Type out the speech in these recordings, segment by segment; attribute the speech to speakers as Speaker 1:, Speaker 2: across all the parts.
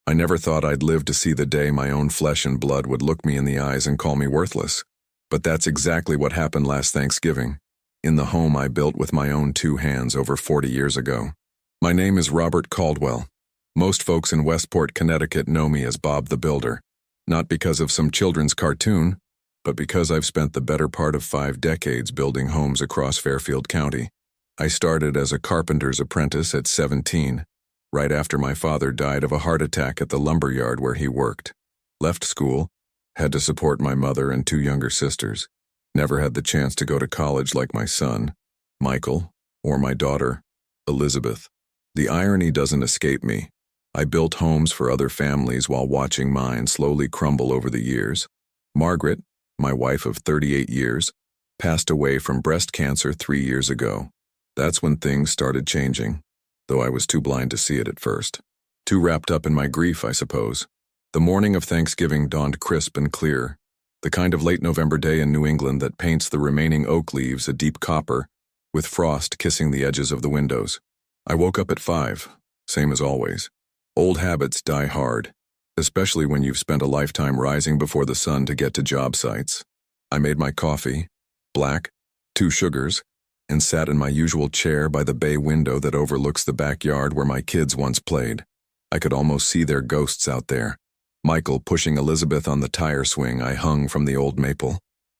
Speaker 1: I never thought I'd live to see the day my own flesh and blood would look me in the eyes and call me worthless. But that's exactly what happened last Thanksgiving, in the home I built with my own 2 hands over 40 years ago. My name is Robert Caldwell. Most folks in Westport, Connecticut know me as Bob the Builder, not because of some children's cartoon, but because I've spent the better part of 5 decades building homes across Fairfield County. I started as a carpenter's apprentice at 17, right after my father died of a heart attack at the lumber yard where he worked. Left school, had to support my mother and 2 younger sisters. Never had the chance to go to college like my son, Michael, or my daughter, Elizabeth. The irony doesn't escape me. I built homes for other families while watching mine slowly crumble over the years. Margaret, my wife of 38 years, passed away from breast cancer 3 years ago. That's when things started changing, though I was too blind to see it at first. Too wrapped up in my grief, I suppose. The morning of Thanksgiving dawned crisp and clear, the kind of late November day in New England that paints the remaining oak leaves a deep copper, with frost kissing the edges of the windows. I woke up at 5, same as always. Old habits die hard, especially when you've spent a lifetime rising before the sun to get to job sites. I made my coffee, black, 2 sugars, and sat in my usual chair by the bay window that overlooks the backyard where my kids once played. I could almost see their ghosts out there. Michael pushing Elizabeth on the tire swing I hung from the old maple.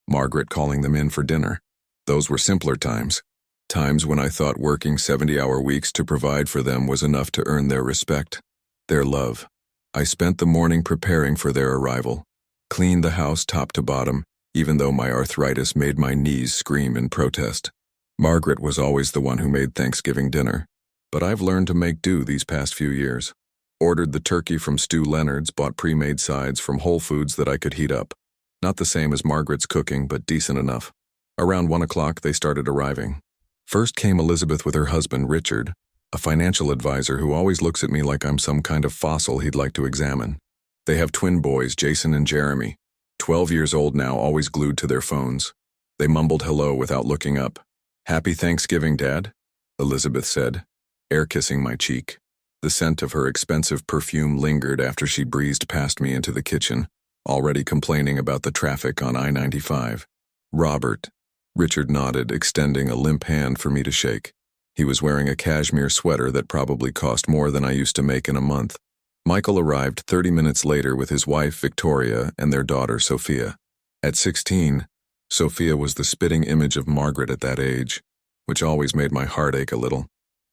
Speaker 1: Margaret calling them in for dinner. Those were simpler times. Times when I thought working 70-hour weeks to provide for them was enough to earn their respect, their love. I spent the morning preparing for their arrival. Cleaned the house top to bottom, even though my arthritis made my knees scream in protest. Margaret was always the one who made Thanksgiving dinner, but I've learned to make do these past few years. Ordered the turkey from Stu Leonard's, bought pre-made sides from Whole Foods that I could heat up. Not the same as Margaret's cooking, but decent enough. Around 1 o'clock, they started arriving. First came Elizabeth with her husband, Richard, a financial advisor who always looks at me like I'm some kind of fossil he'd like to examine. They have twin boys, Jason and Jeremy, 12 years old now, always glued to their phones. They mumbled hello without looking up. "Happy Thanksgiving, Dad," Elizabeth said, air-kissing my cheek. The scent of her expensive perfume lingered after she breezed past me into the kitchen, already complaining about the traffic on I-95. "Robert," Richard nodded, extending a limp hand for me to shake. He was wearing a cashmere sweater that probably cost more than I used to make in a month. Michael arrived 30 minutes later with his wife, Victoria, and their daughter, Sophia. At 16, Sophia was the spitting image of Margaret at that age, which always made my heart ache a little.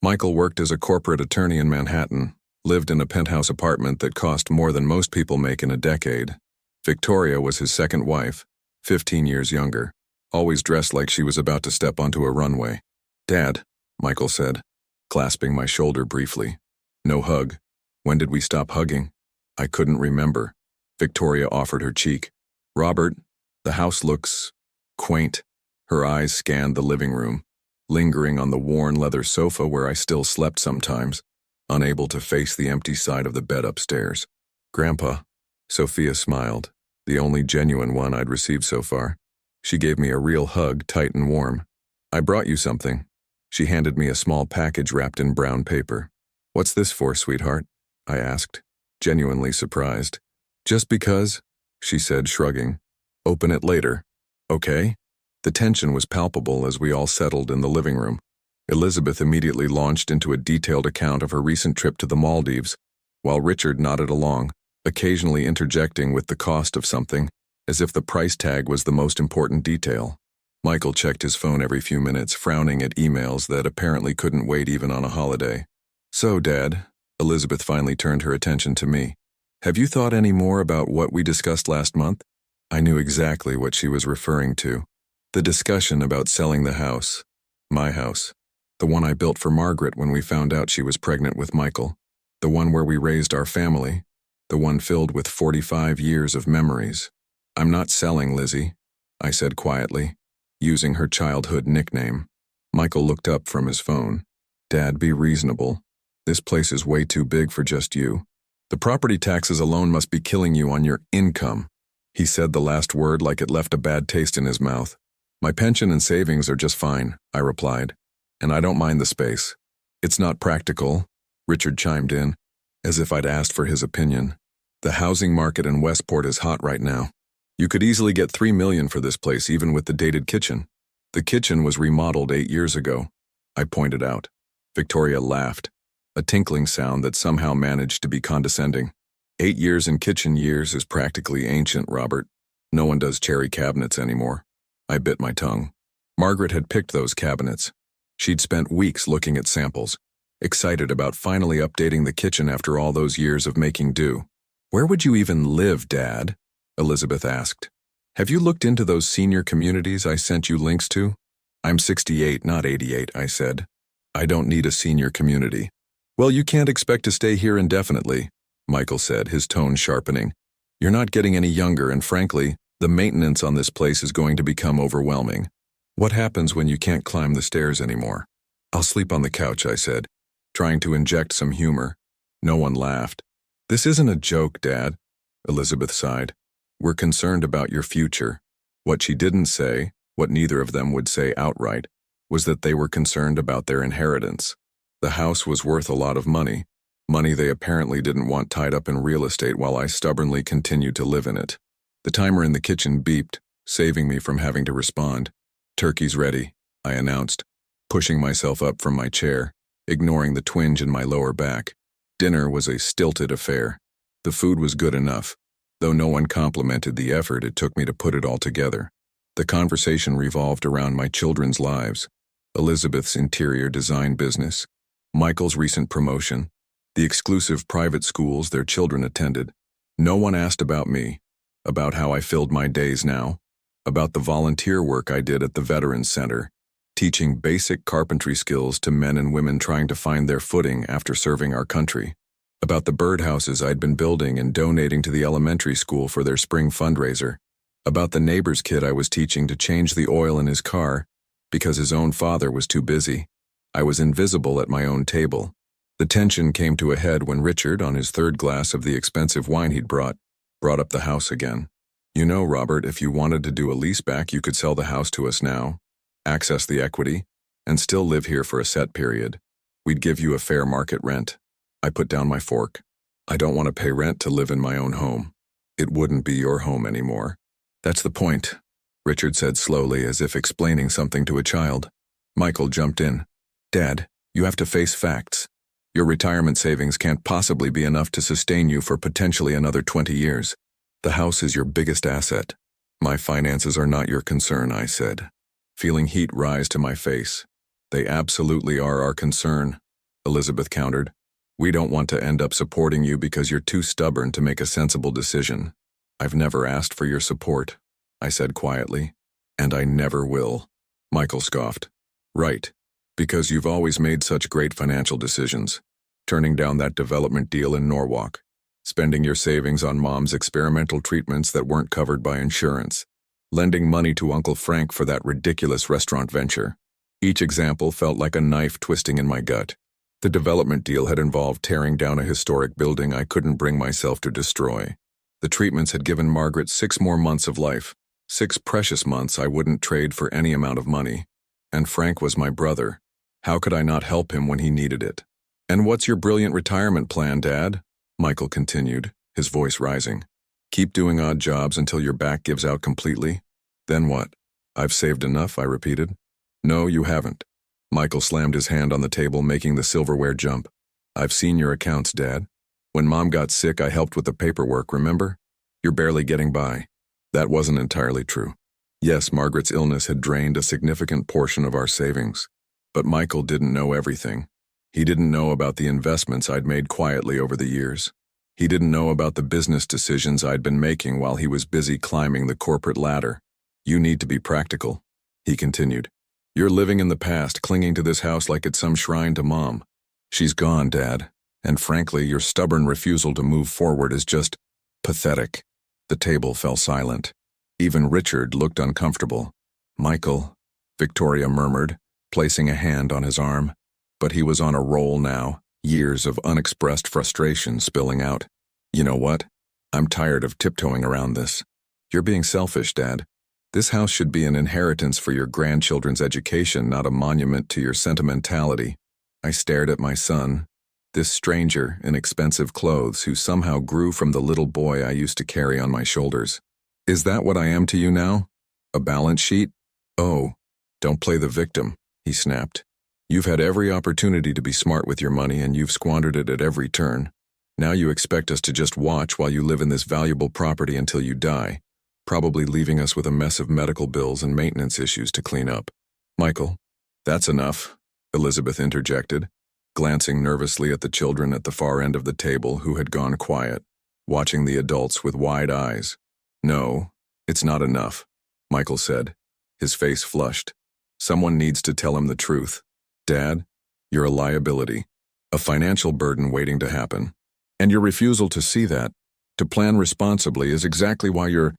Speaker 1: Michael worked as a corporate attorney in Manhattan, lived in a penthouse apartment that cost more than most people make in a decade. Victoria was his second wife, 15 years younger, always dressed like she was about to step onto a runway. "Dad," Michael said, clasping my shoulder briefly. No hug. When did we stop hugging? I couldn't remember. Victoria offered her cheek. "Robert, the house looks quaint." Her eyes scanned the living room, lingering on the worn leather sofa where I still slept sometimes, unable to face the empty side of the bed upstairs. "Grandpa," Sophia smiled, the only genuine one I'd received so far. She gave me a real hug, tight and warm. "I brought you something." She handed me a small package wrapped in brown paper. "What's this for, sweetheart?" I asked, genuinely surprised. "Just because," she said, shrugging. "Open it later." "Okay." The tension was palpable as we all settled in the living room. Elizabeth immediately launched into a detailed account of her recent trip to the Maldives, while Richard nodded along, occasionally interjecting with the cost of something, as if the price tag was the most important detail. Michael checked his phone every few minutes, frowning at emails that apparently couldn't wait even on a holiday. "So, Dad," Elizabeth finally turned her attention to me. "Have you thought any more about what we discussed last month?" I knew exactly what she was referring to. The discussion about selling the house. My house. The one I built for Margaret when we found out she was pregnant with Michael. The one where we raised our family. The one filled with 45 years of memories. "I'm not selling, Lizzie," I said quietly, using her childhood nickname. Michael looked up from his phone. "Dad, be reasonable. This place is way too big for just you. The property taxes alone must be killing you on your income." He said the last word like it left a bad taste in his mouth. "My pension and savings are just fine," I replied, "and I don't mind the space." "It's not practical," Richard chimed in. as if I'd asked for his opinion. The housing market in Westport is hot right now. You could easily get $3 million for this place even with the dated kitchen. The kitchen was remodeled 8 years ago, I pointed out. Victoria laughed, a tinkling sound that somehow managed to be condescending. 8 years in kitchen years is practically ancient, Robert. No one does cherry cabinets anymore. I bit my tongue. Margaret had picked those cabinets. She'd spent weeks looking at samples, excited about finally updating the kitchen after all those years of making do. Where would you even live, Dad? Elizabeth asked. Have you looked into those senior communities I sent you links to? I'm 68, not 88, I said. I don't need a senior community. Well, you can't expect to stay here indefinitely, Michael said, his tone sharpening. You're not getting any younger, and frankly, the maintenance on this place is going to become overwhelming. What happens when you can't climb the stairs anymore? I'll sleep on the couch, I said, trying to inject some humor. No one laughed. This isn't a joke, Dad, Elizabeth sighed. We're concerned about your future. What she didn't say, what neither of them would say outright, was that they were concerned about their inheritance. The house was worth a lot of money they apparently didn't want tied up in real estate while I stubbornly continued to live in it. The timer in the kitchen beeped, saving me from having to respond. Turkey's ready, I announced, pushing myself up from my chair, ignoring the twinge in my lower back. Dinner was a stilted affair. The food was good enough, though no one complimented the effort it took me to put it all together. The conversation revolved around my children's lives, Elizabeth's interior design business, Michael's recent promotion, the exclusive private schools their children attended. No one asked about me, about how I filled my days now, about the volunteer work I did at the Veterans Center, teaching basic carpentry skills to men and women trying to find their footing after serving our country, about the birdhouses I'd been building and donating to the elementary school for their spring fundraiser, about the neighbor's kid I was teaching to change the oil in his car because his own father was too busy. I was invisible at my own table. The tension came to a head when Richard, on his third glass of the expensive wine he'd brought up the house again. You know, Robert, if you wanted to do a leaseback, you could sell the house to us now, access the equity, and still live here for a set period. We'd give you a fair market rent. I put down my fork. I don't want to pay rent to live in my own home. It wouldn't be your home anymore. That's the point, Richard said slowly, as if explaining something to a child. Michael jumped in. Dad, you have to face facts. Your retirement savings can't possibly be enough to sustain you for potentially another 20 years. The house is your biggest asset. My finances are not your concern, I said, feeling heat rise to my face. They absolutely are our concern, Elizabeth countered. We don't want to end up supporting you because you're too stubborn to make a sensible decision. I've never asked for your support, I said quietly. And I never will, Michael scoffed. Right. Because you've always made such great financial decisions. Turning down that development deal in Norwalk. Spending your savings on Mom's experimental treatments that weren't covered by insurance. Lending money to Uncle Frank for that ridiculous restaurant venture. Each example felt like a knife twisting in my gut. The development deal had involved tearing down a historic building I couldn't bring myself to destroy. The treatments had given Margaret 6 more months of life. 6 precious months I wouldn't trade for any amount of money. And Frank was my brother. How could I not help him when he needed it? And what's your brilliant retirement plan, Dad? Michael continued, his voice rising. Keep doing odd jobs until your back gives out completely? Then what? I've saved enough, I repeated. No, you haven't. Michael slammed his hand on the table, making the silverware jump. I've seen your accounts, Dad. When Mom got sick, I helped with the paperwork, remember? You're barely getting by. That wasn't entirely true. Yes, Margaret's illness had drained a significant portion of our savings. But Michael didn't know everything. He didn't know about the investments I'd made quietly over the years. He didn't know about the business decisions I'd been making while he was busy climbing the corporate ladder. You need to be practical, he continued. You're living in the past, clinging to this house like it's some shrine to Mom. She's gone, Dad, and frankly, your stubborn refusal to move forward is just pathetic. The table fell silent. Even Richard looked uncomfortable. Michael, Victoria murmured, placing a hand on his arm. But he was on a roll now, years of unexpressed frustration spilling out. You know what? I'm tired of tiptoeing around this. You're being selfish, Dad. This house should be an inheritance for your grandchildren's education, not a monument to your sentimentality. I stared at my son, This stranger in expensive clothes who somehow grew from the little boy I used to carry on my shoulders. Is that what I am to you now? A balance sheet? Oh, don't play the victim, he snapped. You've had every opportunity to be smart with your money and you've squandered it at every turn. Now you expect us to just watch while you live in this valuable property until you die, probably leaving us with a mess of medical bills and maintenance issues to clean up. Michael, that's enough, Elizabeth interjected, glancing nervously at the children at the far end of the table who had gone quiet, watching the adults with wide eyes. No, it's not enough, Michael said, his face flushed. Someone needs to tell him the truth. Dad, you're a liability, a financial burden waiting to happen. And your refusal to see that, to plan responsibly, is exactly why you're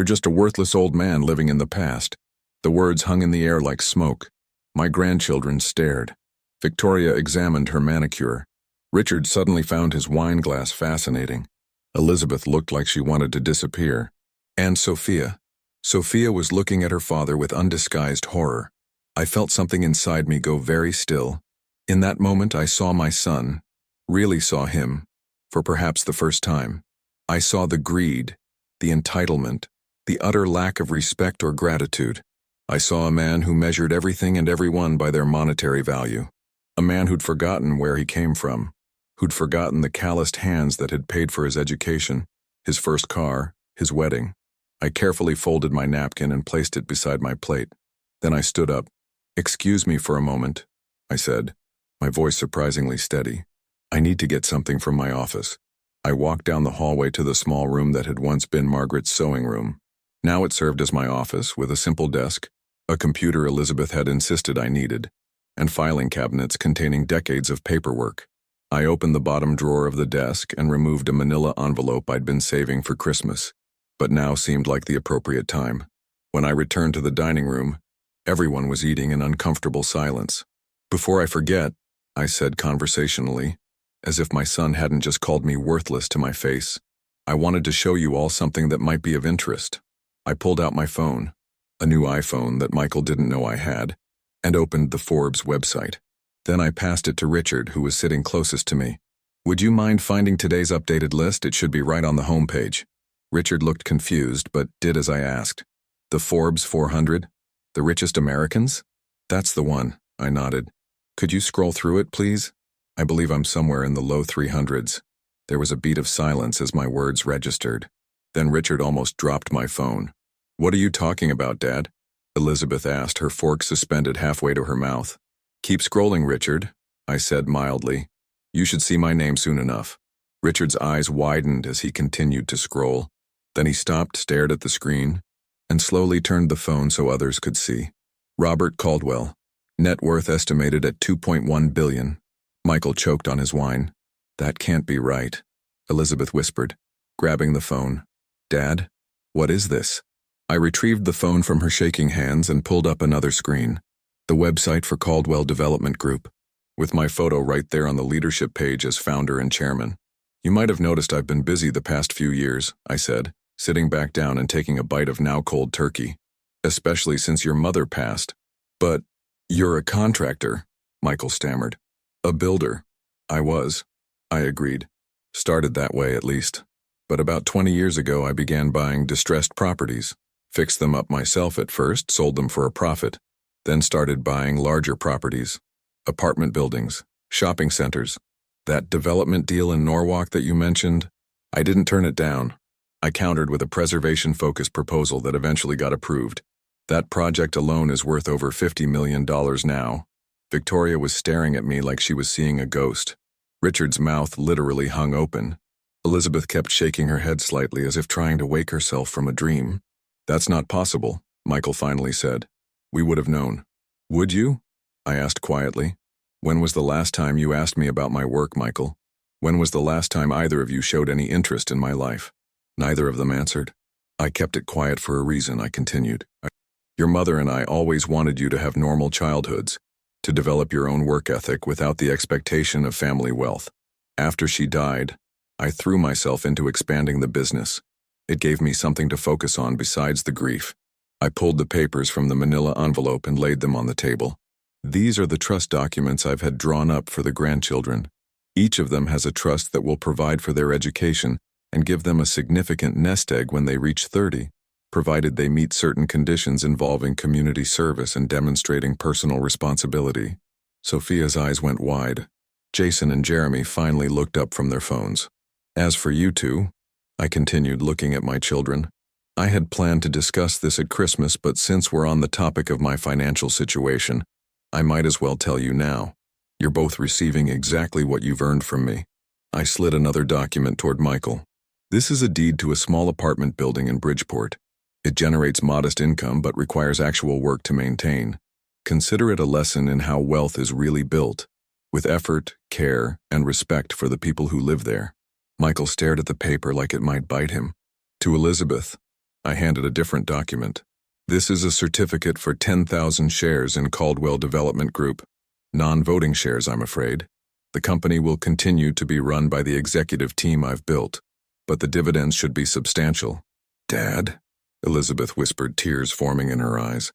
Speaker 1: just a worthless old man living in the past. The words hung in the air like smoke. My grandchildren stared. Victoria examined her manicure. Richard suddenly found his wine glass fascinating. Elizabeth looked like she wanted to disappear. And Sophia. Sophia was looking at her father with undisguised horror. I felt something inside me go very still. In that moment I saw my son, really saw him, for perhaps the first time. I saw the greed, the entitlement, the utter lack of respect or gratitude. I saw a man who measured everything and everyone by their monetary value. A man who'd forgotten where he came from, who'd forgotten the calloused hands that had paid for his education, his first car, his wedding. I carefully folded my napkin and placed it beside my plate. Then I stood up. "Excuse me for a moment," I said, my voice surprisingly steady. "I need to get something from my office." I walked down the hallway to the small room that had once been Margaret's sewing room. Now it served as my office, with a simple desk, a computer Elizabeth had insisted I needed, and filing cabinets containing decades of paperwork. I opened the bottom drawer of the desk and removed a manila envelope I'd been saving for Christmas, but now seemed like the appropriate time. When I returned to the dining room, everyone was eating in uncomfortable silence. "Before I forget," I said conversationally, as if my son hadn't just called me worthless to my face, "I wanted to show you all something that might be of interest." I pulled out my phone, a new iPhone that Michael didn't know I had, and opened the Forbes website. Then I passed it to Richard, who was sitting closest to me. "Would you mind finding today's updated list? It should be right on the homepage." Richard looked confused, but did as I asked. "The Forbes 400? The richest Americans?" "That's the one," I nodded. "Could you scroll through it, please? I believe I'm somewhere in the low 300s. There was a beat of silence as my words registered. Then Richard almost dropped my phone. "What are you talking about, Dad?" Elizabeth asked, her fork suspended halfway to her mouth. "Keep scrolling, Richard," I said mildly. "You should see my name soon enough." Richard's eyes widened as he continued to scroll. Then he stopped, stared at the screen, and slowly turned the phone so others could see. "Robert Caldwell. Net worth estimated at $2.1 billion. Michael choked on his wine. "That can't be right," Elizabeth whispered, grabbing the phone. "Dad, what is this?" I retrieved the phone from her shaking hands and pulled up another screen. The website for Caldwell Development Group, with my photo right there on the leadership page as founder and chairman. "You might have noticed I've been busy the past few years," I said, sitting back down and taking a bite of now-cold turkey. "Especially since your mother passed." "But you're a contractor," Michael stammered. "A builder." "I was," I agreed. "Started that way, at least. But about 20 years ago I began buying distressed properties. Fixed them up myself at first, sold them for a profit. Then started buying larger properties. Apartment buildings, shopping centers. That development deal in Norwalk that you mentioned, I didn't turn it down. I countered with a preservation-focused proposal that eventually got approved. That project alone is worth over $50 million now." Victoria was staring at me like she was seeing a ghost. Richard's mouth literally hung open. Elizabeth kept shaking her head slightly as if trying to wake herself from a dream. "That's not possible," Michael finally said. "We would have known." "Would you?" I asked quietly. "When was the last time you asked me about my work, Michael? When was the last time either of you showed any interest in my life?" Neither of them answered. "I kept it quiet for a reason," I continued. "Your mother and I always wanted you to have normal childhoods, to develop your own work ethic without the expectation of family wealth. After she died, I threw myself into expanding the business. It gave me something to focus on besides the grief." I pulled the papers from the manila envelope and laid them on the table. "These are the trust documents I've had drawn up for the grandchildren. Each of them has a trust that will provide for their education and give them a significant nest egg when they reach 30, provided they meet certain conditions involving community service and demonstrating personal responsibility. Sophia's eyes went wide. Jason and Jeremy finally looked up from their phones. As for you two, I continued, looking at my children, I had planned to discuss this at Christmas, but since we're on the topic of my financial situation, I might as well tell you now. You're both receiving exactly what you've earned from me. I slid another document toward Michael. This is a deed to a small apartment building in Bridgeport. It generates modest income but requires actual work to maintain. Consider it a lesson in how wealth is really built, with effort, care, and respect for the people who live there. Michael stared at the paper like it might bite him. To Elizabeth, I handed a different document. This is a certificate for 10,000 shares in Caldwell Development Group. Non-voting shares, I'm afraid. The company will continue to be run by the executive team I've built, but the dividends should be substantial. Dad? Elizabeth whispered, tears forming in her eyes.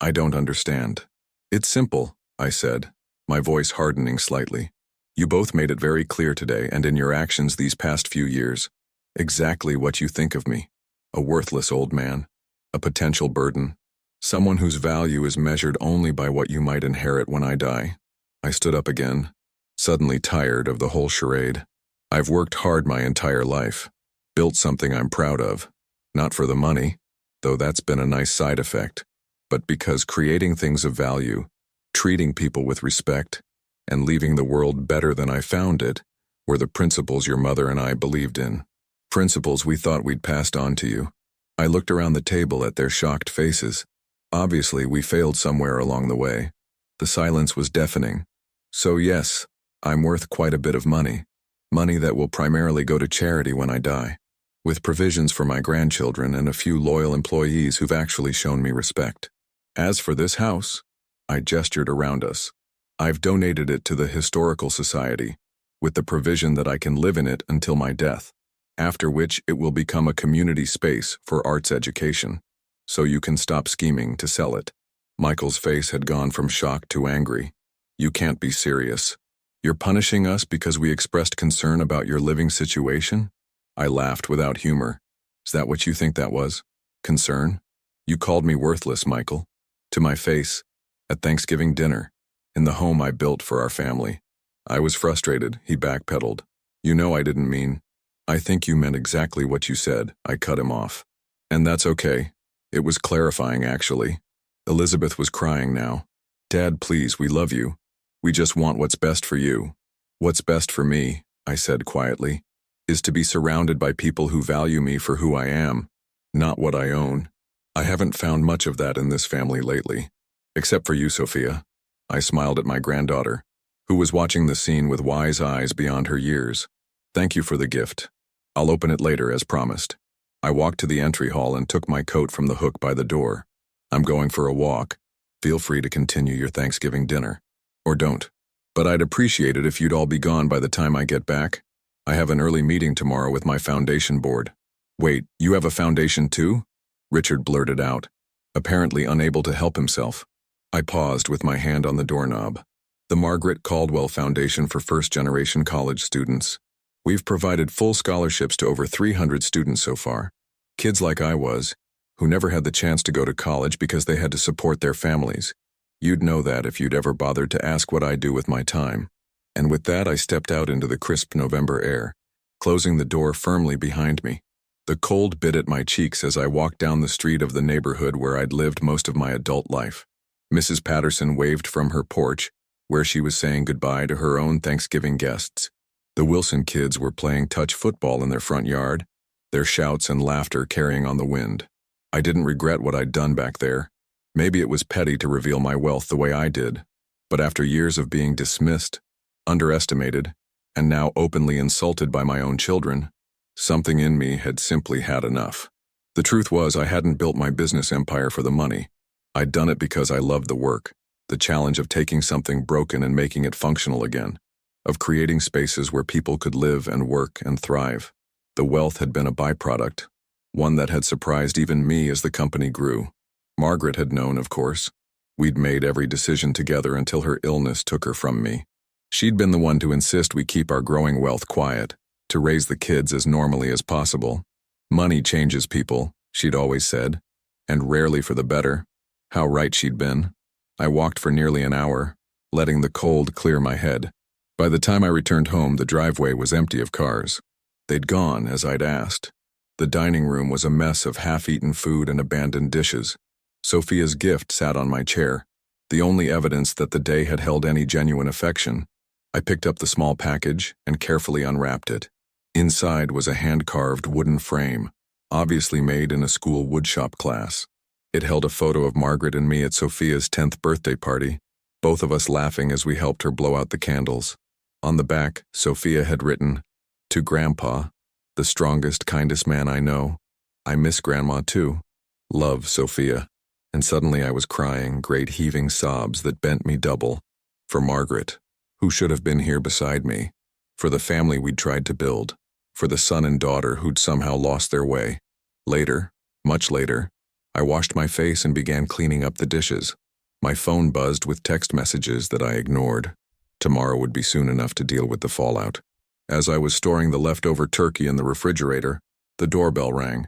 Speaker 1: I don't understand. It's simple, I said, my voice hardening slightly. You both made it very clear today and in your actions these past few years. Exactly what you think of me. A worthless old man. A potential burden. Someone whose value is measured only by what you might inherit when I die. I stood up again, suddenly tired of the whole charade. I've worked hard my entire life. Built something I'm proud of. Not for the money, though that's been a nice side effect, but because creating things of value, treating people with respect, and leaving the world better than I found it were the principles your mother and I believed in. Principles we thought we'd passed on to you. I looked around the table at their shocked faces. Obviously, we failed somewhere along the way. The silence was deafening. So yes, I'm worth quite a bit of money. Money that will primarily go to charity when I die, with provisions for my grandchildren and a few loyal employees who've actually shown me respect. As for this house, I gestured around us. I've donated it to the Historical Society, with the provision that I can live in it until my death, after which it will become a community space for arts education. So you can stop scheming to sell it. Michael's face had gone from shock to angry. You can't be serious. You're punishing us because we expressed concern about your living situation? I laughed without humor. Is that what you think that was? Concern? You called me worthless, Michael. To my face, at Thanksgiving dinner, in the home I built for our family. I was frustrated, he backpedaled. You know I didn't mean. I think you meant exactly what you said, I cut him off. And that's okay. It was clarifying, actually. Elizabeth was crying now. Dad, please, we love you. We just want what's best for you. What's best for me, I said quietly, is to be surrounded by people who value me for who I am, not what I own. I haven't found much of that in this family lately. Except for you, Sophia. I smiled at my granddaughter, who was watching the scene with wise eyes beyond her years. Thank you for the gift. I'll open it later, as promised. I walked to the entry hall and took my coat from the hook by the door. I'm going for a walk. Feel free to continue your Thanksgiving dinner. Or don't. But I'd appreciate it if you'd all be gone by the time I get back. I have an early meeting tomorrow with my foundation board. Wait, you have a foundation too? Richard blurted out, apparently unable to help himself. I paused with my hand on the doorknob. The Margaret Caldwell Foundation for First-Generation College Students. We've provided full scholarships to over 300 students so far. Kids like I was, who never had the chance to go to college because they had to support their families. You'd know that if you'd ever bothered to ask what I do with my time. And with that, I stepped out into the crisp November air, closing the door firmly behind me. The cold bit at my cheeks as I walked down the street of the neighborhood where I'd lived most of my adult life. Mrs. Patterson waved from her porch, where she was saying goodbye to her own Thanksgiving guests. The Wilson kids were playing touch football in their front yard, their shouts and laughter carrying on the wind. I didn't regret what I'd done back there. Maybe it was petty to reveal my wealth the way I did, but after years of being dismissed, underestimated, and now openly insulted by my own children, something in me had simply had enough. The truth was, I hadn't built my business empire for the money. I'd done it because I loved the work, the challenge of taking something broken and making it functional again, of creating spaces where people could live and work and thrive. The wealth had been a byproduct, one that had surprised even me as the company grew. Margaret had known, of course. We'd made every decision together until her illness took her from me. She'd been the one to insist we keep our growing wealth quiet, to raise the kids as normally as possible. Money changes people, she'd always said, and rarely for the better. How right she'd been. I walked for nearly an hour, letting the cold clear my head. By the time I returned home, the driveway was empty of cars. They'd gone, as I'd asked. The dining room was a mess of half-eaten food and abandoned dishes. Sophia's gift sat on my chair, the only evidence that the day had held any genuine affection. I picked up the small package and carefully unwrapped it. Inside was a hand-carved wooden frame, obviously made in a school woodshop class. It held a photo of Margaret and me at Sophia's 10th birthday party, both of us laughing as we helped her blow out the candles. On the back, Sophia had written, "To Grandpa, the strongest, kindest man I know. I miss Grandma too. Love, Sophia." And suddenly I was crying, great heaving sobs that bent me double. For Margaret, who should have been here beside me. For the family we'd tried to build. For the son and daughter who'd somehow lost their way. Later, much later, I washed my face and began cleaning up the dishes. My phone buzzed with text messages that I ignored. Tomorrow would be soon enough to deal with the fallout. As I was storing the leftover turkey in the refrigerator, the doorbell rang.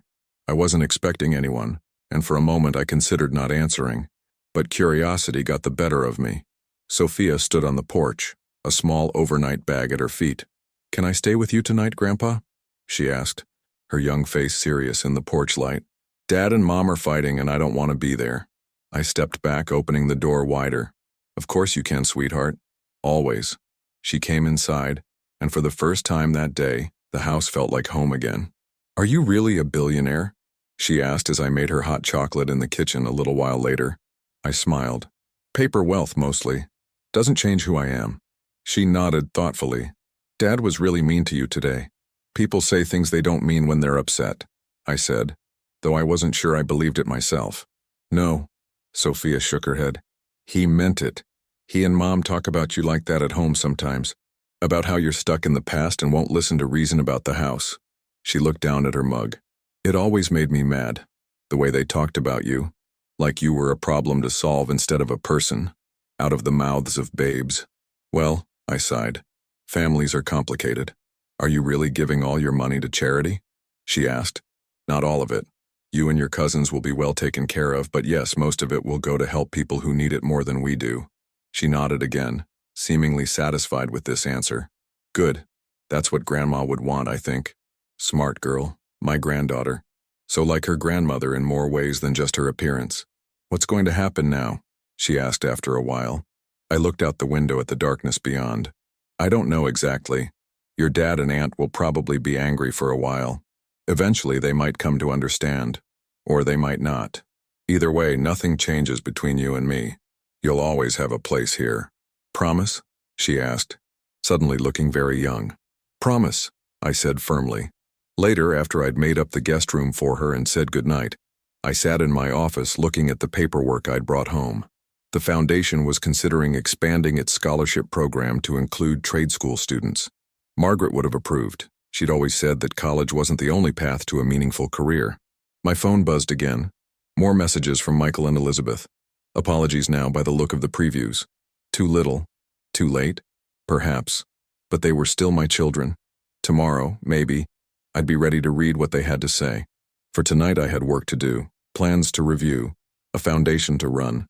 Speaker 1: I wasn't expecting anyone, and for a moment I considered not answering. But curiosity got the better of me. Sophia stood on the porch, a small overnight bag at her feet. "Can I stay with you tonight, Grandpa?" she asked, her young face serious in the porch light. "Dad and Mom are fighting and I don't want to be there." I stepped back, opening the door wider. "Of course you can, sweetheart. Always." She came inside, and for the first time that day, the house felt like home again. "Are you really a billionaire?" she asked as I made her hot chocolate in the kitchen a little while later. I smiled. "Paper wealth, mostly. Doesn't change who I am." She nodded thoughtfully. "Dad was really mean to you today. People say things they don't mean when they're upset," I said, though I wasn't sure I believed it myself. "No," Sophia shook her head. "He meant it. He and Mom talk about you like that at home sometimes, about how you're stuck in the past and won't listen to reason about the house." She looked down at her mug. "It always made me mad, the way they talked about you, like you were a problem to solve instead of a person, out of the mouths of babes." "Well," I sighed, "families are complicated." "Are you really giving all your money to charity?" she asked. "Not all of it. You and your cousins will be well taken care of, but yes, most of it will go to help people who need it more than we do." She nodded again, seemingly satisfied with this answer. "Good. That's what Grandma would want, I think. Smart girl, my granddaughter. So like her grandmother in more ways than just her appearance." "What's going to happen now?" she asked after a while. I looked out the window at the darkness beyond. "I don't know exactly. Your dad and aunt will probably be angry for a while. Eventually they might come to understand. Or they might not. Either way, nothing changes between you and me. You'll always have a place here. Promise?" she asked, suddenly looking very young. "Promise," I said firmly. Later, after I'd made up the guest room for her and said goodnight, I sat in my office looking at the paperwork I'd brought home. The foundation was considering expanding its scholarship program to include trade school students. Margaret would have approved. She'd always said that college wasn't the only path to a meaningful career. My phone buzzed again. More messages from Michael and Elizabeth. Apologies now by the look of the previews. Too little. Too late? Perhaps. But they were still my children. Tomorrow, maybe, I'd be ready to read what they had to say. For tonight I had work to do, plans to review, a foundation to run,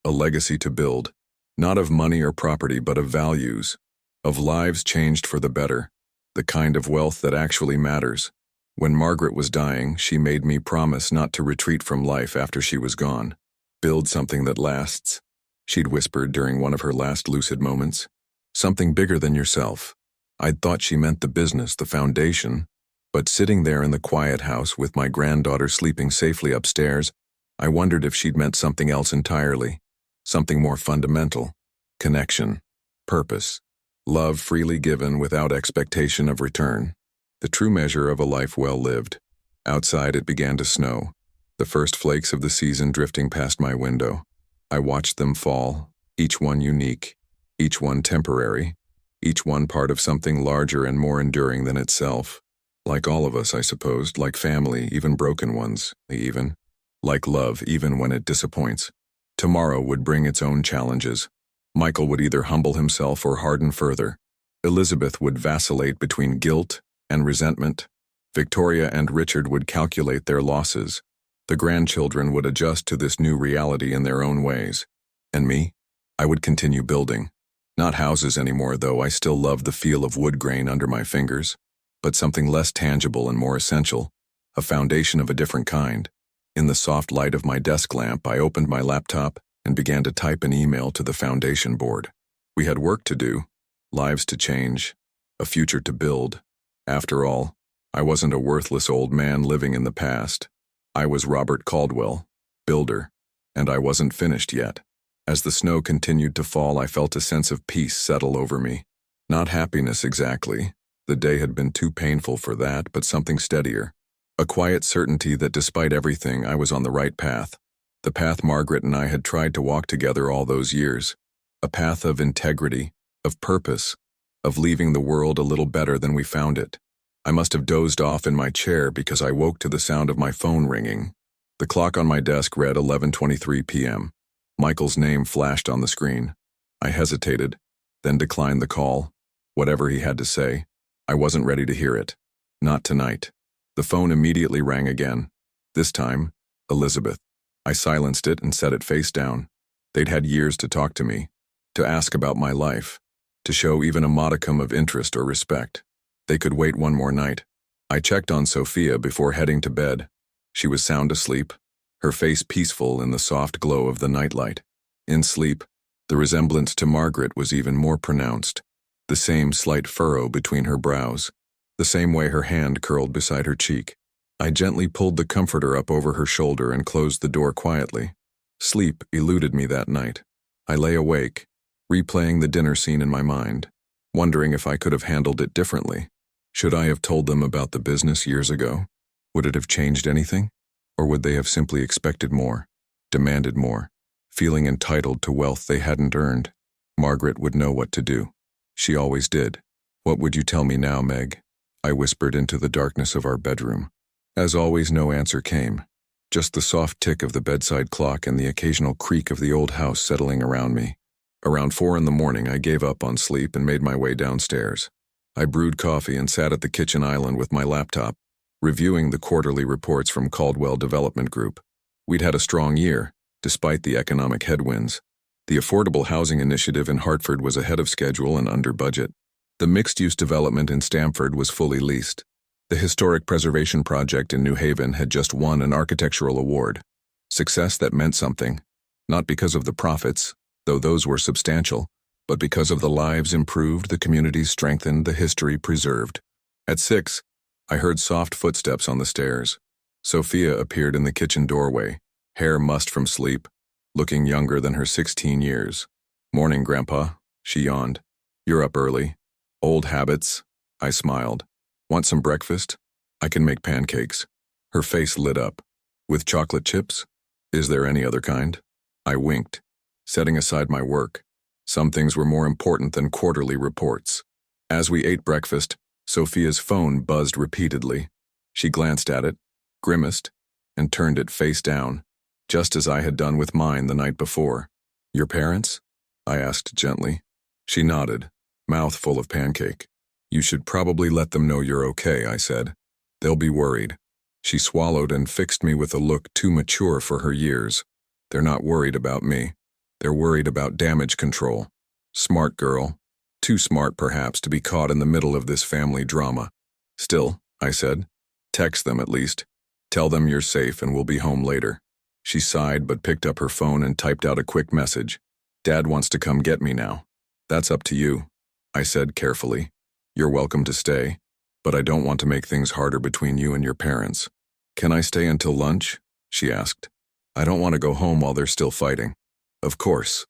Speaker 1: a legacy to build. Not of money or property, but of values. Of lives changed for the better. The kind of wealth that actually matters. When Margaret was dying, she made me promise not to retreat from life after she was gone. Build something that lasts, she'd whispered during one of her last lucid moments. Something bigger than yourself. I'd thought she meant the business, the foundation. But sitting there in the quiet house with my granddaughter sleeping safely upstairs, I wondered if she'd meant something else entirely. Something more fundamental. Connection. Purpose. Love freely given without expectation of return. The true measure of a life well lived. Outside it began to snow, the first flakes of the season drifting past my window. I watched them fall, each one unique, each one temporary, each one part of something larger and more enduring than itself. Like all of us, I supposed, like family, even broken ones, even. Like love, even when it disappoints. Tomorrow would bring its own challenges. Michael would either humble himself or harden further. Elizabeth would vacillate between guilt and resentment. Victoria and Richard would calculate their losses. The grandchildren would adjust to this new reality in their own ways. And me? I would continue building. Not houses anymore, though I still loved the feel of wood grain under my fingers, but something less tangible and more essential, a foundation of a different kind. In the soft light of my desk lamp, I opened my laptop and began to type an email to the foundation board. We had work to do, lives to change, a future to build. After all, I wasn't a worthless old man living in the past. I was Robert Caldwell, builder, and I wasn't finished yet. As the snow continued to fall, I felt a sense of peace settle over me. Not happiness exactly. The day had been too painful for that, but something steadier. A quiet certainty that despite everything, I was on the right path. The path Margaret and I had tried to walk together all those years. A path of integrity, of purpose, of leaving the world a little better than we found it. I must have dozed off in my chair because I woke to the sound of my phone ringing. The clock on my desk read 11:23 p.m. Michael's name flashed on the screen. I hesitated, then declined the call. Whatever he had to say, I wasn't ready to hear it. Not tonight. The phone immediately rang again. This time, Elizabeth. I silenced it and set it face down. They'd had years to talk to me, to ask about my life, to show even a modicum of interest or respect. They could wait one more night. I checked on Sophia before heading to bed. She was sound asleep, her face peaceful in the soft glow of the nightlight. In sleep, the resemblance to Margaret was even more pronounced. The same slight furrow between her brows, the same way her hand curled beside her cheek. I gently pulled the comforter up over her shoulder and closed the door quietly. Sleep eluded me that night. I lay awake, replaying the dinner scene in my mind, wondering if I could have handled it differently. Should I have told them about the business years ago? Would it have changed anything? Or would they have simply expected more, demanded more, feeling entitled to wealth they hadn't earned? Margaret would know what to do. She always did. "What would you tell me now, Meg?" I whispered into the darkness of our bedroom. As always, no answer came, just the soft tick of the bedside clock and the occasional creak of the old house settling around me. Around 4 in the morning, I gave up on sleep and made my way downstairs. I brewed coffee and sat at the kitchen island with my laptop, reviewing the quarterly reports from Caldwell Development Group. We'd had a strong year, despite the economic headwinds. The affordable housing initiative in Hartford was ahead of schedule and under budget. The mixed-use development in Stamford was fully leased. The historic preservation project in New Haven had just won an architectural award. Success that meant something, not because of the profits, though those were substantial, but because of the lives improved, the communities strengthened, the history preserved. At 6, I heard soft footsteps on the stairs. Sophia appeared in the kitchen doorway, hair mussed from sleep, looking younger than her 16 years. "Morning, Grandpa," she yawned. "You're up early." "Old habits," I smiled. "Want some breakfast? I can make pancakes." Her face lit up. "With chocolate chips? Is there any other kind?" I winked, setting aside my work. Some things were more important than quarterly reports. As we ate breakfast, Sophia's phone buzzed repeatedly. She glanced at it, grimaced, and turned it face down, just as I had done with mine the night before. "Your parents?" I asked gently. She nodded, mouth full of pancake. "You should probably let them know you're okay," I said. "They'll be worried." She swallowed and fixed me with a look too mature for her years. "They're not worried about me. They're worried about damage control." Smart girl. Too smart, perhaps, to be caught in the middle of this family drama. "Still," I said, "text them at least. Tell them you're safe and we'll be home later." She sighed but picked up her phone and typed out a quick message. "Dad wants to come get me now." "That's up to you," I said carefully. "You're welcome to stay, but I don't want to make things harder between you and your parents." "Can I stay until lunch?" she asked. "I don't want to go home while they're still fighting." "Of course."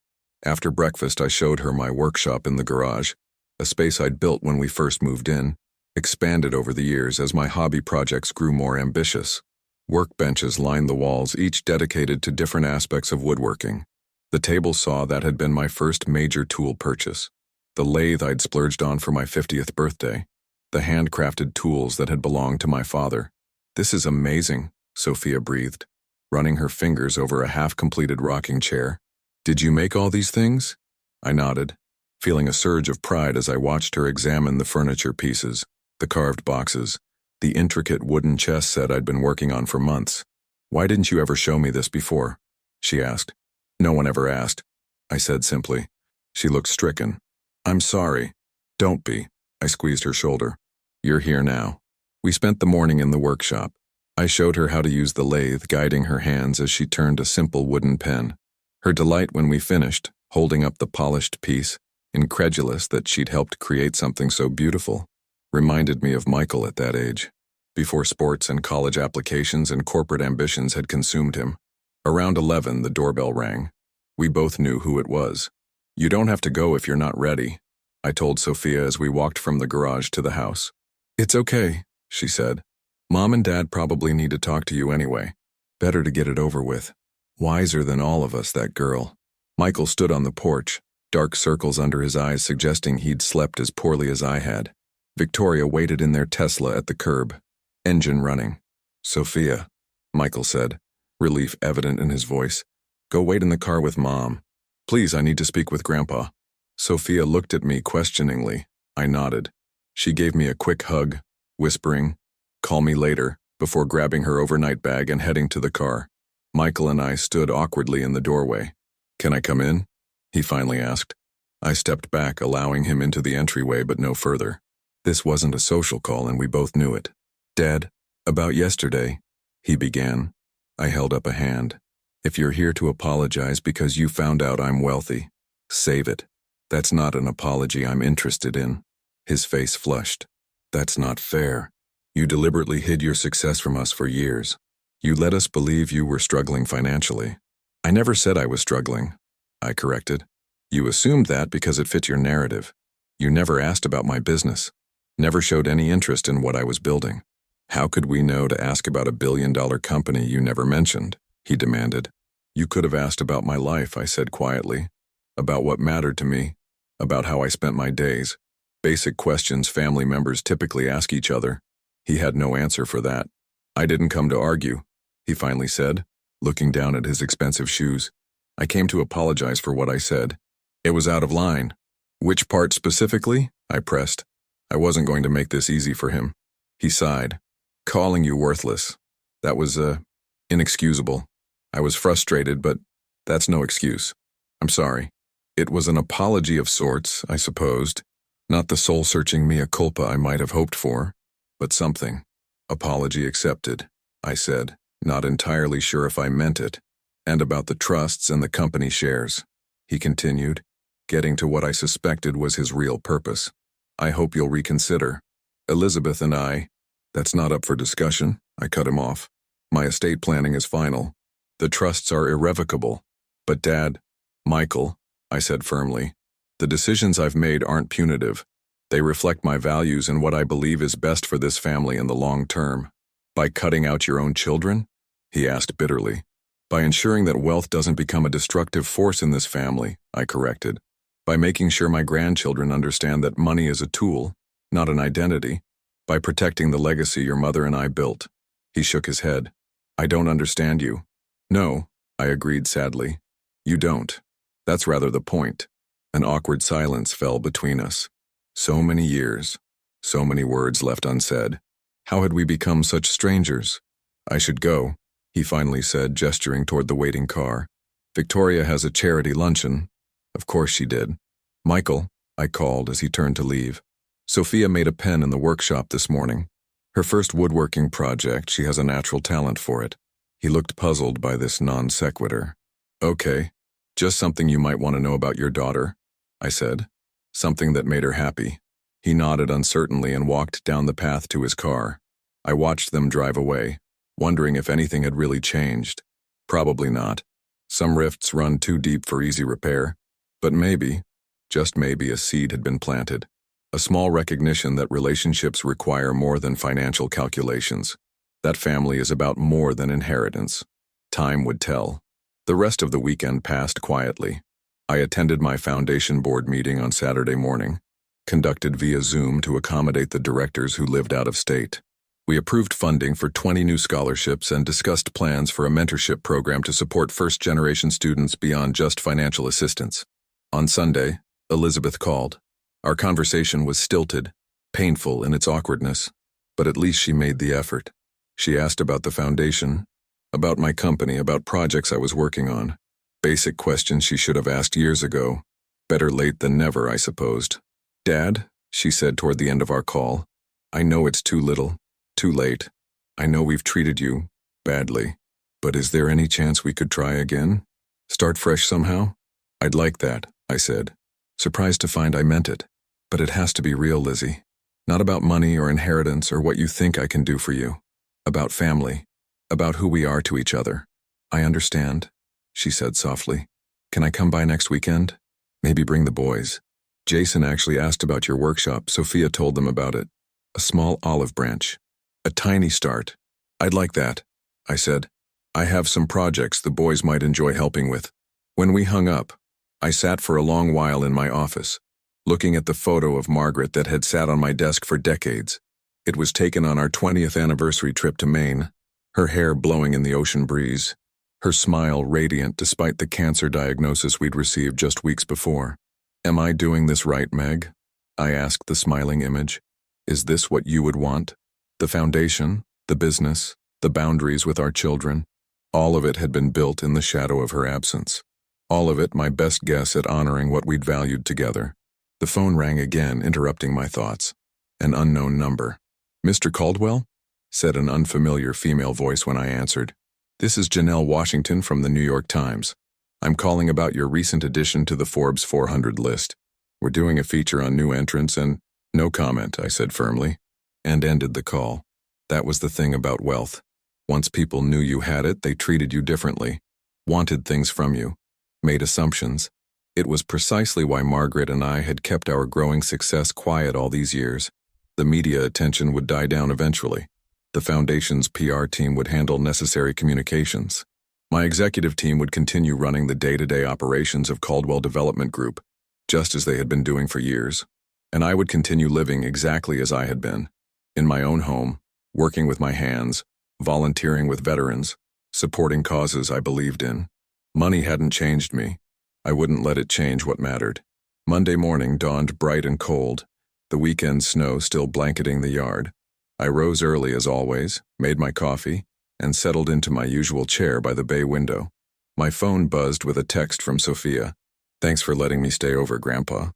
Speaker 1: After breakfast, I showed her my workshop in the garage, a space I'd built when we first moved in, expanded over the years as my hobby projects grew more ambitious. Workbenches lined the walls, each dedicated to different aspects of woodworking. The table saw that had been my first major tool purchase. The lathe I'd splurged on for my 50th birthday. The handcrafted tools that had belonged to my father. "This is amazing," Sophia breathed, running her fingers over a half-completed rocking chair. "Did you make all these things?" I nodded, feeling a surge of pride as I watched her examine the furniture pieces, the carved boxes, the intricate wooden chess set I'd been working on for months. "Why didn't you ever show me this before?" she asked. "No one ever asked," I said simply. She looked stricken. "I'm sorry." "Don't be." I squeezed her shoulder. "You're here now." We spent the morning in the workshop. I showed her how to use the lathe, guiding her hands as she turned a simple wooden pen. Her delight when we finished, holding up the polished piece, incredulous that she'd helped create something so beautiful, reminded me of Michael at that age, before sports and college applications and corporate ambitions had consumed him. Around 11, the doorbell rang. We both knew who it was. "You don't have to go if you're not ready," I told Sophia as we walked from the garage to the house. "It's okay," she said. "Mom and Dad probably need to talk to you anyway. Better to get it over with." Wiser than all of us, that girl. Michael stood on the porch, dark circles under his eyes suggesting he'd slept as poorly as I had. Victoria waited in their Tesla at the curb, engine running. "Sophia," Michael said, relief evident in his voice. "Go wait in the car with Mom. Please, I need to speak with Grandpa." Sophia looked at me questioningly. I nodded. She gave me a quick hug, whispering, "Call me later," before grabbing her overnight bag and heading to the car. Michael and I stood awkwardly in the doorway. "Can I come in?" he finally asked. I stepped back, allowing him into the entryway but no further. This wasn't a social call and we both knew it. "Dad, about yesterday," he began. I held up a hand. "If you're here to apologize because you found out I'm wealthy, save it. That's not an apology I'm interested in." His face flushed. "That's not fair. You deliberately hid your success from us for years. You let us believe you were struggling financially." "I never said I was struggling," I corrected. "You assumed that because it fit your narrative. You never asked about my business, never showed any interest in what I was building. How could we know to ask about a billion-dollar company you never mentioned?" he demanded. "You could have asked about my life," I said quietly. "About what mattered to me, about how I spent my days. Basic questions family members typically ask each other." He had no answer for that. "I didn't come to argue," he finally said, looking down at his expensive shoes. "I came to apologize for what I said. It was out of line." "Which part specifically?" I pressed. I wasn't going to make this easy for him. He sighed. "Calling you worthless. That was, inexcusable. I was frustrated, but that's no excuse. I'm sorry. It was an apology of sorts, I supposed. Not the soul-searching mea culpa I might have hoped for, but something. Apology accepted," I said, not entirely sure if I meant it. "And about the trusts and the company shares," he continued, getting to what I suspected was his real purpose. "I hope you'll reconsider. Elizabeth and I—" "That's not up for discussion," I cut him off. "My estate planning is final. The trusts are irrevocable. But Dad—" "Michael," I said firmly, "the decisions I've made aren't punitive. They reflect my values and what I believe is best for this family in the long term." "By cutting out your own children?" he asked bitterly. "By ensuring that wealth doesn't become a destructive force in this family," I corrected. "By making sure my grandchildren understand that money is a tool, not an identity. By protecting the legacy your mother and I built." He shook his head. "I don't understand you." "No," I agreed sadly. "You don't. That's rather the point." An awkward silence fell between us. So many years, so many words left unsaid. How had we become such strangers? "I should go," he finally said, gesturing toward the waiting car. "Victoria has a charity luncheon." Of course she did. "Michael," I called as he turned to leave. "Sophia made a pen in the workshop this morning. Her first woodworking project, she has a natural talent for it." He looked puzzled by this non sequitur. "Okay, just something you might want to know about your daughter," I said. "Something that made her happy." He nodded uncertainly and walked down the path to his car. I watched them drive away, wondering if anything had really changed. Probably not. Some rifts run too deep for easy repair. But maybe, just maybe, a seed had been planted. A small recognition that relationships require more than financial calculations. That family is about more than inheritance. Time would tell. The rest of the weekend passed quietly. I attended my foundation board meeting on Saturday morning, conducted via Zoom to accommodate the directors who lived out of state. We approved funding for 20 new scholarships and discussed plans for a mentorship program to support first-generation students beyond just financial assistance. On Sunday, Elizabeth called. Our conversation was stilted, painful in its awkwardness, but at least she made the effort. She asked about the foundation, about my company, about projects I was working on. Basic questions she should have asked years ago. Better late than never, I supposed. "Dad," she said toward the end of our call, "I know it's too little, too late. I know we've treated you badly, but is there any chance we could try again? Start fresh somehow?" "I'd like that," I said, surprised to find I meant it. "But it has to be real, Lizzie. Not about money or inheritance or what you think I can do for you. About family, about who we are to each other." "I understand," she said softly. "Can I come by next weekend? Maybe bring the boys. Jason actually asked about your workshop. Sophia told them about it. A small olive branch. A tiny start. I'd like that," I said. "I have some projects the boys might enjoy helping with." When we hung up, I sat for a long while in my office, looking at the photo of Margaret that had sat on my desk for decades. It was taken on our 20th anniversary trip to Maine, her hair blowing in the ocean breeze, her smile radiant despite the cancer diagnosis we'd received just weeks before. "Am I doing this right, Meg?" I asked the smiling image. "Is this what you would want? The foundation, the business, the boundaries with our children, all of it had been built in the shadow of her absence. All of it my best guess at honoring what we'd valued together." The phone rang again, interrupting my thoughts. An unknown number. "Mr. Caldwell?" said an unfamiliar female voice when I answered. "This is Janelle Washington from the New York Times. I'm calling about your recent addition to the Forbes 400 list. We're doing a feature on new entrants and—" "No comment," I said firmly, and ended the call. That was the thing about wealth. Once people knew you had it, they treated you differently, wanted things from you, made assumptions. It was precisely why Margaret and I had kept our growing success quiet all these years. The media attention would die down eventually. The foundation's PR team would handle necessary communications. My executive team would continue running the day-to-day operations of Caldwell Development Group, just as they had been doing for years. And I would continue living exactly as I had been, in my own home, working with my hands, volunteering with veterans, supporting causes I believed in. Money hadn't changed me. I wouldn't let it change what mattered. Monday morning dawned bright and cold, the weekend snow still blanketing the yard. I rose early as always, made my coffee, and settled into my usual chair by the bay window. My phone buzzed with a text from Sophia. "Thanks for letting me stay over, Grandpa.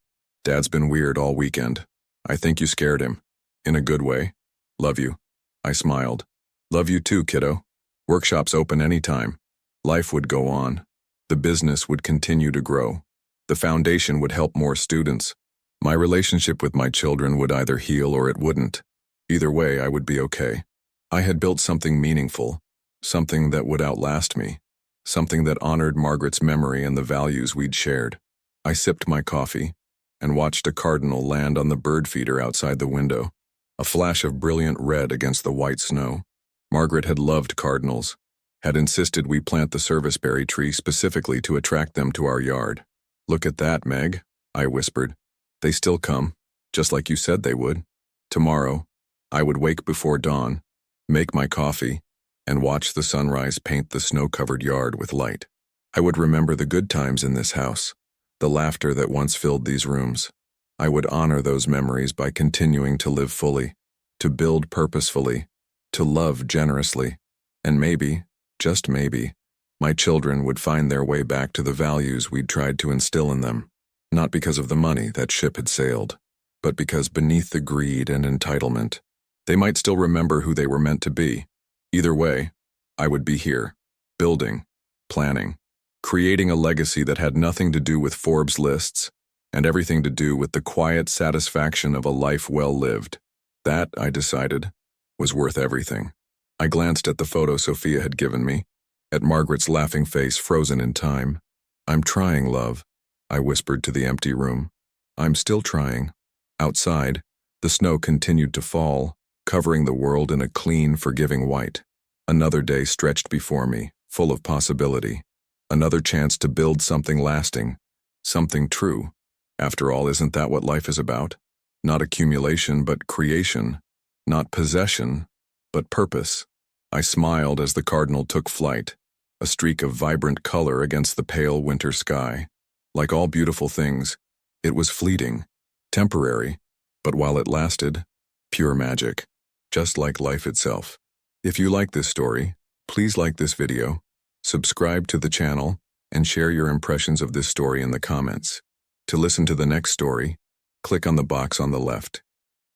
Speaker 1: Dad's been weird all weekend. I think you scared him. In a good way. Love you." I smiled. "Love you too, kiddo. Workshops open anytime." Life would go on. The business would continue to grow. The foundation would help more students. My relationship with my children would either heal or it wouldn't. Either way, I would be okay. I had built something meaningful, something that would outlast me, something that honored Margaret's memory and the values we'd shared. I sipped my coffee and watched a cardinal land on the bird feeder outside the window, a flash of brilliant red against the white snow. Margaret had loved cardinals, had insisted we plant the serviceberry tree specifically to attract them to our yard. "Look at that, Meg," I whispered. "They still come, just like you said they would." Tomorrow, I would wake before dawn, make my coffee, and watch the sunrise paint the snow-covered yard with light. I would remember the good times in this house, the laughter that once filled these rooms. I would honor those memories by continuing to live fully, to build purposefully, to love generously, and maybe, just maybe, my children would find their way back to the values we'd tried to instill in them, not because of the money that ship had sailed, but because beneath the greed and entitlement, they might still remember who they were meant to be. Either way, I would be here, building, planning, creating a legacy that had nothing to do with Forbes lists and everything to do with the quiet satisfaction of a life well lived. That, I decided, was worth everything. I glanced at the photo Sophia had given me, at Margaret's laughing face frozen in time. "I'm trying, love," I whispered to the empty room. "I'm still trying." Outside, the snow continued to fall, covering the world in a clean, forgiving white. Another day stretched before me, full of possibility. Another chance to build something lasting, something true. After all, isn't that what life is about? Not accumulation, but creation. Not possession, but purpose. I smiled as the cardinal took flight, a streak of vibrant color against the pale winter sky. Like all beautiful things, it was fleeting, temporary, but while it lasted, pure magic, just like life itself. If you like this story, please like this video, subscribe to the channel, and share your impressions of this story in the comments. To listen to the next story, click on the box on the left.